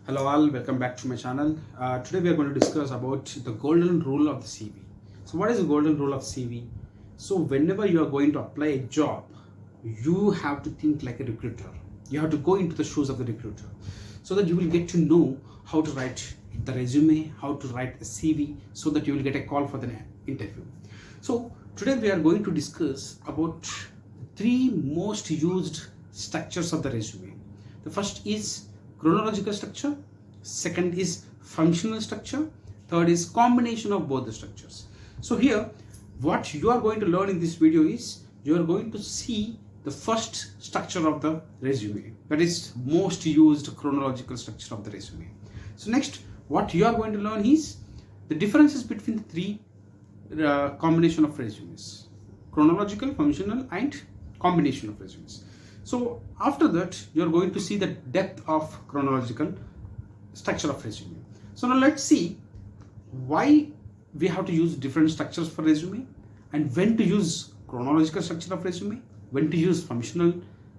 Hello all, welcome back to my channel. Today we are going to discuss about the golden rule of the CV. So what is the golden rule of CV? So whenever you are going to apply a job, you have to think like a recruiter. You have to go into the shoes of the recruiter so that you will get to know how to write the resume, how to write a CV so that you will get a call for the interview. So today we are going to discuss about three most used structures of the resume. The first is chronological structure, second is functional structure, third is combination of both the structures. So here what you are going to learn in this video is you are going to see the first structure of the resume, that is most used chronological structure of the resume. So next what you are going to learn is the differences between the three combination of resumes: chronological, functional and combination of resumes. So after that you are going to see the depth of chronological structure of resume. So now let's see why we have to use different structures for resume, and when to use chronological structure of resume, when to use functional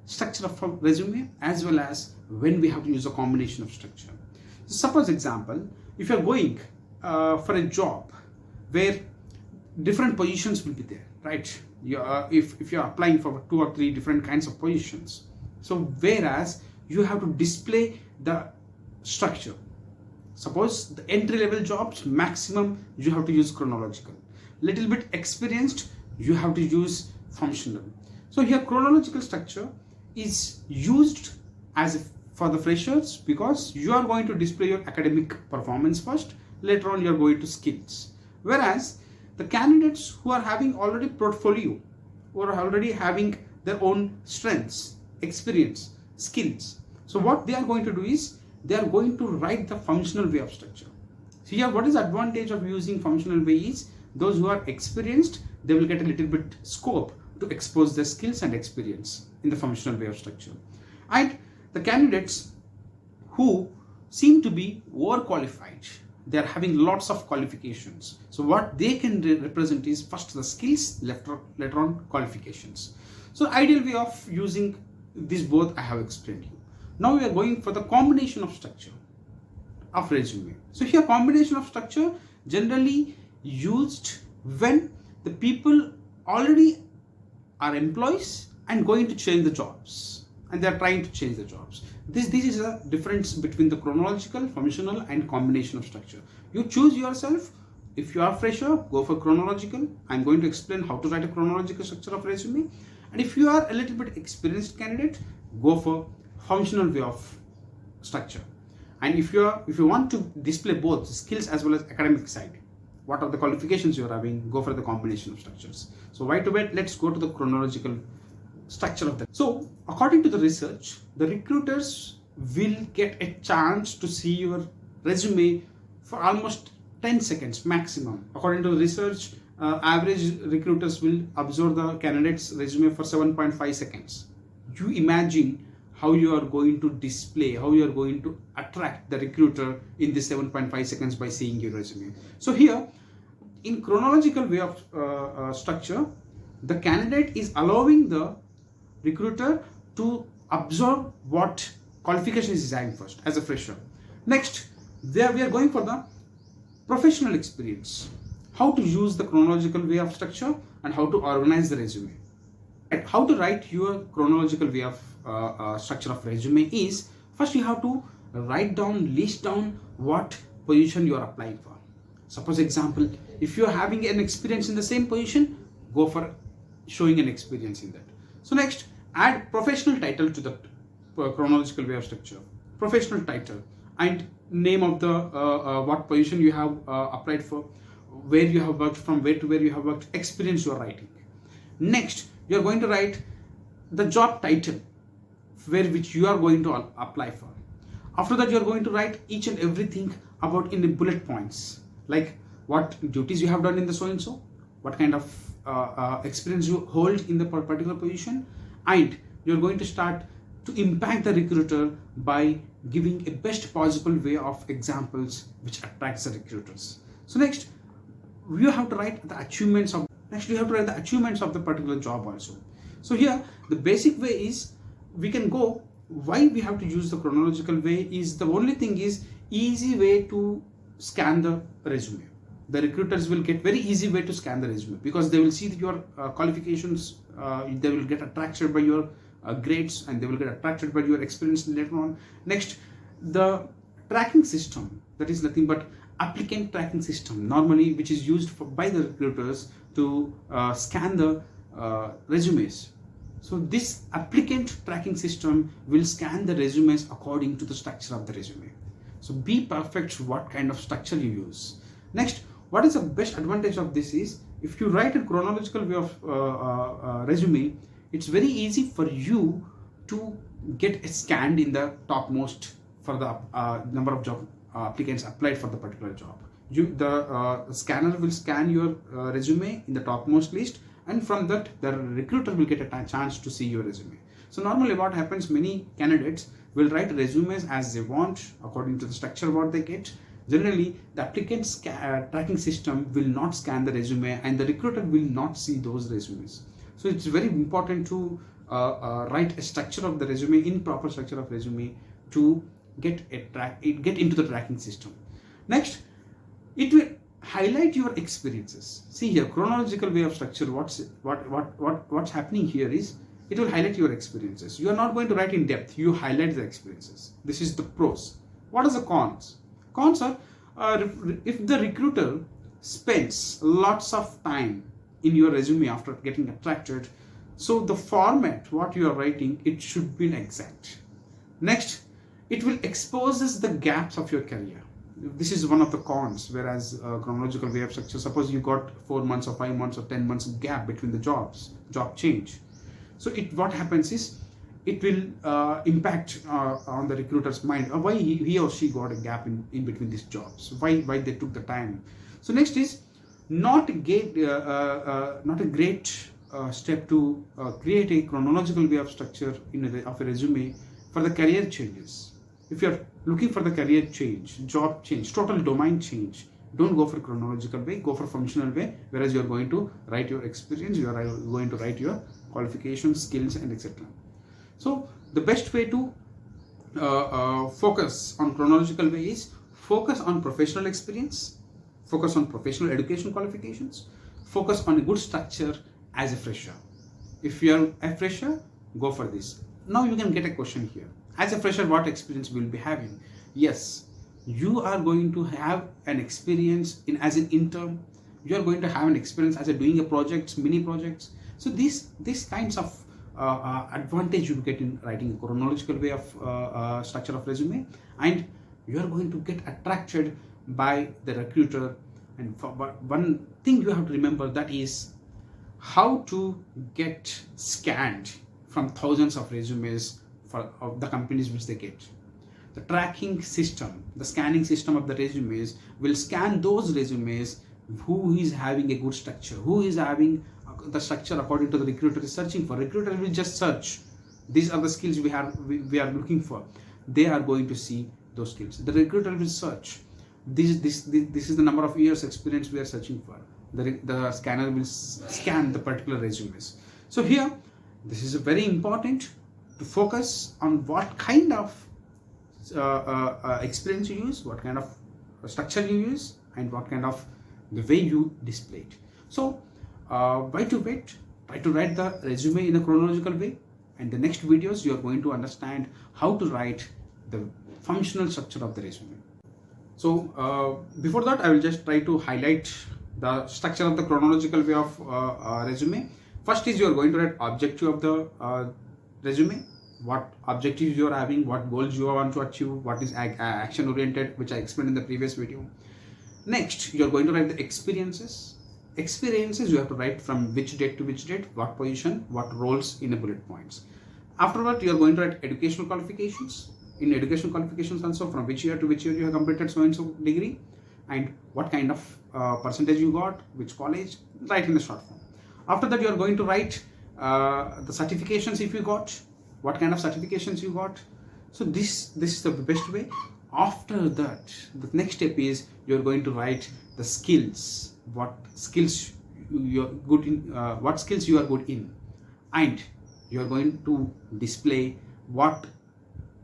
structure of resume, as well as when we have to use a combination of structure. So suppose example, if you are going for a job where different positions will be there, right? If you are applying for 2 or 3 different kinds of positions, so whereas you have to display the structure. Suppose the entry level jobs, maximum you have to use chronological, little bit experienced you have to use functional. So here chronological structure is used as for the freshers because you are going to display your academic performance first, later on you are going to skills. Whereas the candidates who are having already portfolio or are already having their own strengths, experience, skills, so what they are going to do is they are going to write the functional way of structure. So here what is the advantage of using functional way is those who are experienced, they will get a little bit scope to expose their skills and experience in the functional way of structure. And the candidates who seem to be overqualified, they are having lots of qualifications, so what they can represent is first the skills, later on qualifications. So ideal way of using these both I have explained you. Now we are going for the combination of structure of resume. So here combination of structure generally used when the people already are employees and going to change the jobs, and they are trying to change the jobs. This is a difference between the chronological, functional and combination of structure. You choose yourself. If you are fresher, go for chronological. I'm going to explain how to write a chronological structure of resume. And if you are a little bit experienced candidate, go for functional way of structure. And if you want to display both skills as well as academic side, what are the qualifications you are having, go for the combination of structures. So why to wait? Let's go to the chronological structure of that. So according to the research, the recruiters will get a chance to see your resume for almost 10 seconds maximum. According to the research, average recruiters will observe the candidate's resume for 7.5 seconds. You imagine how you are going to display, how you are going to attract the recruiter in this 7.5 seconds by seeing your resume. So here in chronological way of structure, the candidate is allowing the recruiter to observe what qualifications is having first as a fresher. Next, there we are going for the professional experience, how to use the chronological way of structure and how to organize the resume. And how to write your chronological way of structure of resume is first you have to list down what position you are applying for. Suppose example, if you are having an experience in the same position, go for showing an experience in that. So next, add professional title to the chronological way of structure. Professional title and name of the what position you have applied for, where you have worked, from where to where you have worked, experience you are writing. Next, you are going to write the job title which you are going to apply for. After that, you are going to write each and everything about in the bullet points, like what duties you have done in the so and so, what kind of experience you hold in the particular position, and you're going to start to impact the recruiter by giving a best possible way of examples which attracts the recruiters. So next, you have to write the achievements of the particular job also. So here the basic way is we can go why we have to use the chronological way is the only thing is easy way to scan the resume. The recruiters will get very easy way to scan the resume because they will see your qualifications, they will get attracted by your grades, and they will get attracted by your experience later on. Next, the tracking system, that is nothing but applicant tracking system, normally which is used by the recruiters to scan the resumes. So this applicant tracking system will scan the resumes according to the structure of the resume. So be perfect what kind of structure you use. Next, what is the best advantage of this is, if you write a chronological way of resume, it's very easy for you to get scanned in the topmost for the number of job applicants applied for the particular job. The scanner will scan your resume in the topmost list, and from that the recruiter will get a chance to see your resume. So normally what happens, many candidates will write resumes as they want according to the structure what they get. Generally, the applicant tracking system will not scan the resume, and the recruiter will not see those resumes. So it's very important to write a structure of the resume, in proper structure of resume, to get into the tracking system. Next, it will highlight your experiences. See here, chronological way of structure. What's happening here is, it will highlight your experiences. You are not going to write in depth. You highlight the experiences. This is the pros. What are the cons? Cons are, if the recruiter spends lots of time in your resume after getting attracted, so the format what you are writing, it should be exact. Next, it will exposes the gaps of your career. This is one of the cons. Whereas chronological way of structure, suppose you got 4 months or 5 months or 10 months gap between the job change. So what happens is, it will impact on the recruiter's mind, why he or she got a gap in between these jobs, why they took the time. So next is not a great step to create a chronological way of structure of a resume for the career changes. If you are looking for the career change, job change, total domain change, don't go for chronological way, go for functional way, whereas you are going to write your experience, you are going to write your qualifications, skills, and etc. So the best way to focus on chronological way is focus on professional experience, focus on professional education qualifications, focus on a good structure as a fresher. If you are a fresher, go for this. Now you can get a question here. As a fresher, what experience will be having? Yes, you are going to have an experience as an intern. You are going to have an experience as doing a project, mini projects. So these kinds of advantage you get in writing a chronological way of structure of resume, and you are going to get attracted by the recruiter. And one thing you have to remember, that is how to get scanned from thousands of resumes of the companies which they get. The tracking system, the scanning system of the resumes will scan those resumes who is having a good structure, who is having the structure according to the recruiter is searching for. Recruiter will just search, these are the skills we are looking for. They are going to see those skills. The recruiter will search, this is the number of years experience we are searching for. The scanner will scan the particular resumes. So here, this is very important to focus on what kind of experience you use, what kind of structure you use, and what kind of the way you display it. So try to write the resume in a chronological way, and the next videos you are going to understand how to write the functional structure of the resume. So before that, I will just try to highlight the structure of the chronological way of resume. First is, you are going to write objective of the resume, what objectives you are having, what goals you want to achieve, what is action oriented, which I explained in the previous video. Next, you are going to write the experiences. Experiences you have to write from which date to which date, what position, what roles in a bullet points. Afterward, you are going to write educational qualifications. In educational qualifications also, from which year to which year you have completed so and so degree, and what kind of percentage you got, which college, write in a short form. After that, you are going to write the certifications if you got, what kind of certifications you got. So this is the best way. After that, the next step is, you are going to write the skills, what skills you are good in, and you are going to display what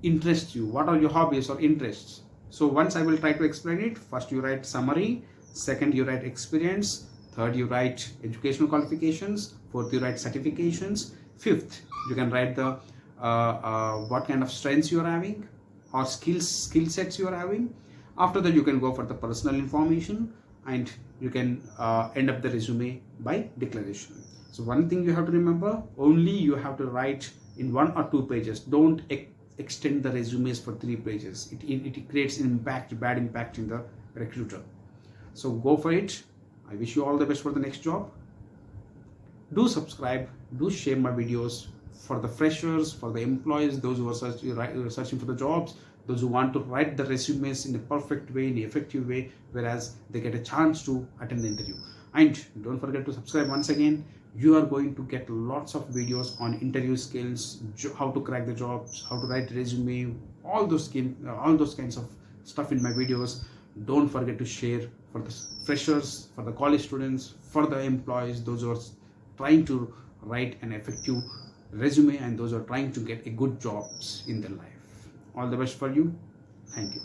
interests you, what are your hobbies or interests. So once I will try to explain it. First you write summary, second you write experience, third you write educational qualifications, fourth you write certifications, fifth you can write the what kind of strengths you are having or skill sets you are having. After that you can go for the personal information, and you can end up the resume by declaration. So one thing you have to remember, only you have to write in 1 or 2 pages. Don't extend the resumes for 3 pages. It creates an bad impact in the recruiter. So go for it. I wish you all the best for the next job. Do subscribe, do share my videos for the freshers, for the employees, those who are searching for the jobs, those who want to write the resumes in a perfect way, in an effective way, whereas they get a chance to attend the interview. And don't forget to subscribe once again. You are going to get lots of videos on interview skills, how to crack the jobs, how to write resume, all those kinds of stuff in my videos. Don't forget to share for the freshers, for the college students, for the employees, those who are trying to write an effective resume, and those who are trying to get a good jobs in their life. All the best for you. Thank you.